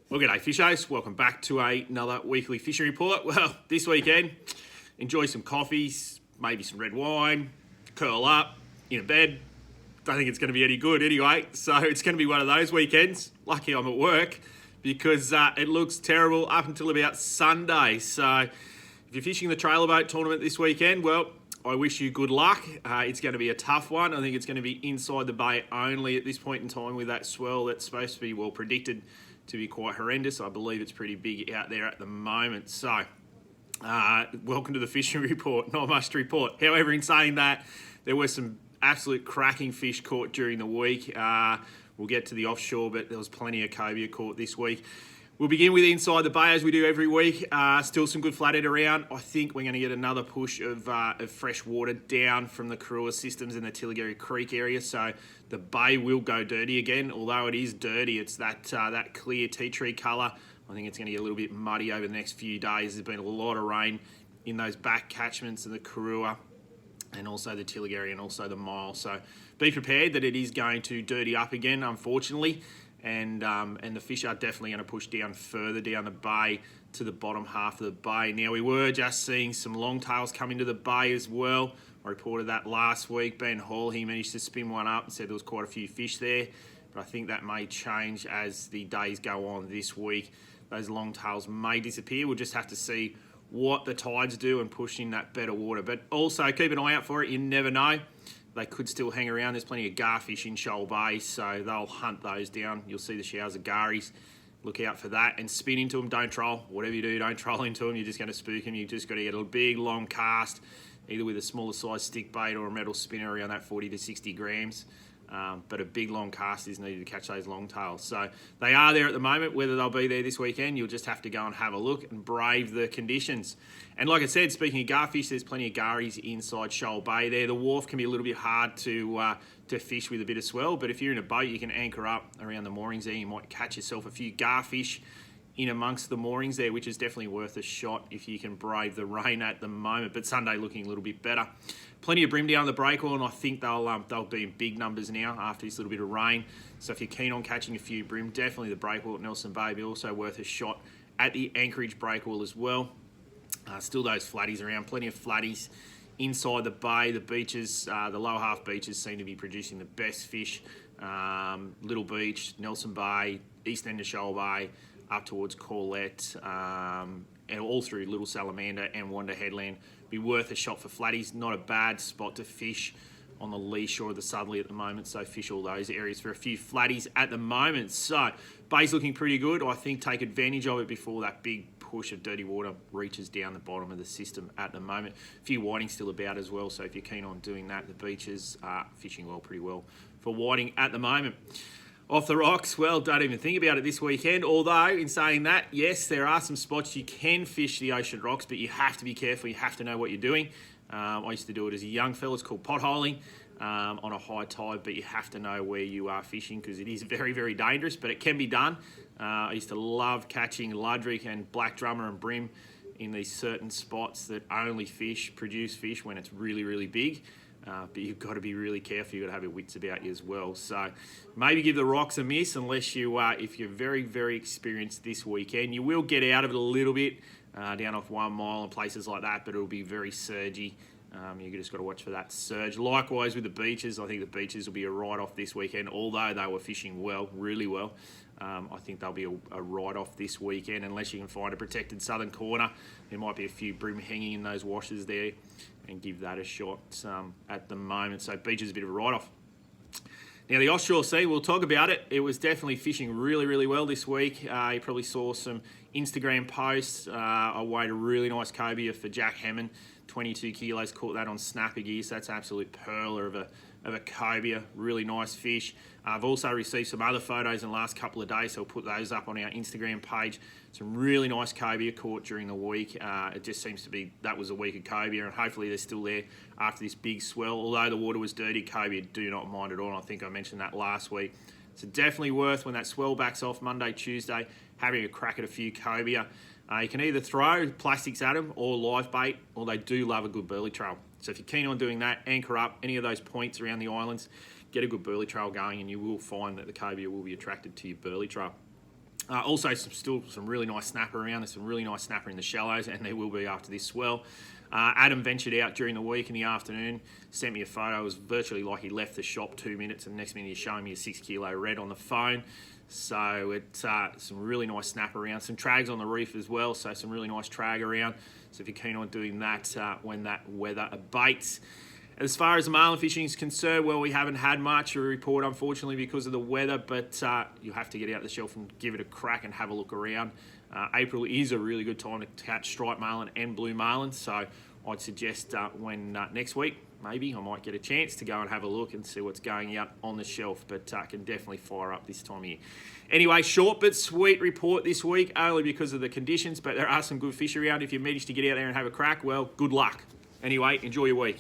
Well, g'day fishers. Welcome back to another weekly fishing report. Well, this weekend, enjoy some coffees, maybe some red wine, curl up, in a bed. Don't think it's going to be any good anyway. So it's going to be one of those weekends. Lucky I'm at work because it looks terrible up until about Sunday. So if you're fishing the trailer boat tournament this weekend, well, I wish you good luck. It's going to be a tough one. I think it's going to be inside the bay only at this point in time with that swell that's supposed to be well predicted to be quite horrendous. I believe it's pretty big out there at the moment. So, welcome to the fishing report. Not much to report. However, in saying that, there were some absolute cracking fish caught during the week. We'll get to the offshore, but there was plenty of cobia caught this week. We'll begin with inside the bay as we do every week. Still some good flathead around. I think we're going to get another push of fresh water down from the Karua systems in the Tilligary Creek area. So the bay will go dirty again. Although it is dirty, it's that clear tea tree colour. I think it's going to get a little bit muddy over the next few days. There's been a lot of rain in those back catchments of the Karua and also the Tilligary and also the Mile. So be prepared that it is going to dirty up again, unfortunately. And the fish are definitely going to push down further down the bay to the bottom half of the bay. Now, we were just seeing some longtails come into the bay as well. I reported that last week. Ben Hall, he managed to spin one up and said there was quite a few fish there. But I think that may change as the days go on this week. Those longtails may disappear. We'll just have to see what the tides do and push in that better water. But also keep an eye out for it. You never know. They could still hang around. There's plenty of garfish in Shoal Bay, so they'll hunt those down. You'll see the showers of garies. Look out for that and spin into them. Don't troll. Whatever you do, don't troll into them. You're just going to spook them. You've just got to get a big, long cast, either with a smaller size stick bait or a metal spinner around that 40 to 60 grams. But a big, long cast is needed to catch those longtails. So they are there at the moment. Whether they'll be there this weekend, you'll just have to go and have a look and brave the conditions. And like I said, speaking of garfish, there's plenty of garies inside Shoal Bay there. The wharf can be a little bit hard to fish with a bit of swell, but if you're in a boat, you can anchor up around the moorings there. You might catch yourself a few garfish in amongst the moorings there, which is definitely worth a shot if you can brave the rain at the moment. But Sunday looking a little bit better. Plenty of brim down the breakwall, and I think they'll be in big numbers now after this little bit of rain. So if you're keen on catching a few brim, definitely the breakwall at Nelson Bay be also worth a shot at the Anchorage breakwall as well. Still those flatties around, plenty of flatties inside the bay. The beaches, the lower half beaches seem to be producing the best fish. Little Beach, Nelson Bay, east end of Shoal Bay, up towards Corlette, and all through Little Salamander and Wanda Headland. Be worth a shot for flatties. Not a bad spot to fish on the lee shore of the Southerly at the moment, so fish all those areas for a few flatties at the moment. So bay's looking pretty good. I think take advantage of it before that big push of dirty water reaches down the bottom of the system at the moment. A few whiting still about as well, so if you're keen on doing that, the beaches are fishing well, pretty well for whiting at the moment. Off the rocks, well, don't even think about it this weekend. Although, in saying that, yes, there are some spots you can fish the ocean rocks, but you have to be careful. You have to know what you're doing. I used to do it as a young fella. It's called potholing on a high tide, but you have to know where you are fishing because it is very, very dangerous, but it can be done. I used to love catching ludrick and black drummer and brim in these certain spots that only produce fish when it's really, really big. But you've got to be really careful. You've got to have your wits about you as well. So maybe give the rocks a miss unless if you're very, very experienced this weekend. You will get out of it a little bit down off 1 mile and places like that, but it'll be very surgy. You just got to watch for that surge. Likewise with the beaches. I think the beaches will be a write-off this weekend, although they were fishing well, really well. I think they'll be a write-off this weekend unless you can find a protected southern corner. There might be a few brim hanging in those washes there, and give that a shot at the moment. So beach is a bit of a write-off. Now the offshore sea, we'll talk about it. It was definitely fishing really, really well this week. You probably saw some Instagram posts. I weighed a really nice cobia for Jack Hammond, 22 kilos, caught that on snapper gear, so that's an absolute perler of a cobia, really nice fish. I've also received some other photos in the last couple of days, so I'll put those up on our Instagram page. Some really nice cobia caught during the week. It just seems to be that was a week of cobia, and hopefully they're still there after this big swell. Although the water was dirty, cobia do not mind at all. I think I mentioned that last week. So definitely worth, when that swell backs off Monday, Tuesday, having a crack at a few cobia. You can either throw plastics at them or live bait, or they do love a good burley trail. So if you're keen on doing that, anchor up any of those points around the islands, get a good burley trail going, and you will find that the cobia will be attracted to your burley trail. Also, still some really nice snapper around. There's some really nice snapper in the shallows, and there will be after this swell. Adam ventured out during the week in the afternoon, sent me a photo. It was virtually like he left the shop 2 minutes, and next minute he's showing me a 6 kilo red on the phone. So it's some really nice snap around. Some trags on the reef as well, so some really nice trag around. So if you're keen on doing that when that weather abates. As far as the marlin fishing is concerned, well, we haven't had much to report, unfortunately, because of the weather, but you have to get out the shelf and give it a crack and have a look around. April is a really good time to catch striped marlin and blue marlin, so I'd suggest when next week, maybe, I might get a chance to go and have a look and see what's going out on the shelf, but can definitely fire up this time of year. Anyway, short but sweet report this week, only because of the conditions, but there are some good fish around. If you manage to get out there and have a crack, well, good luck. Anyway, enjoy your week.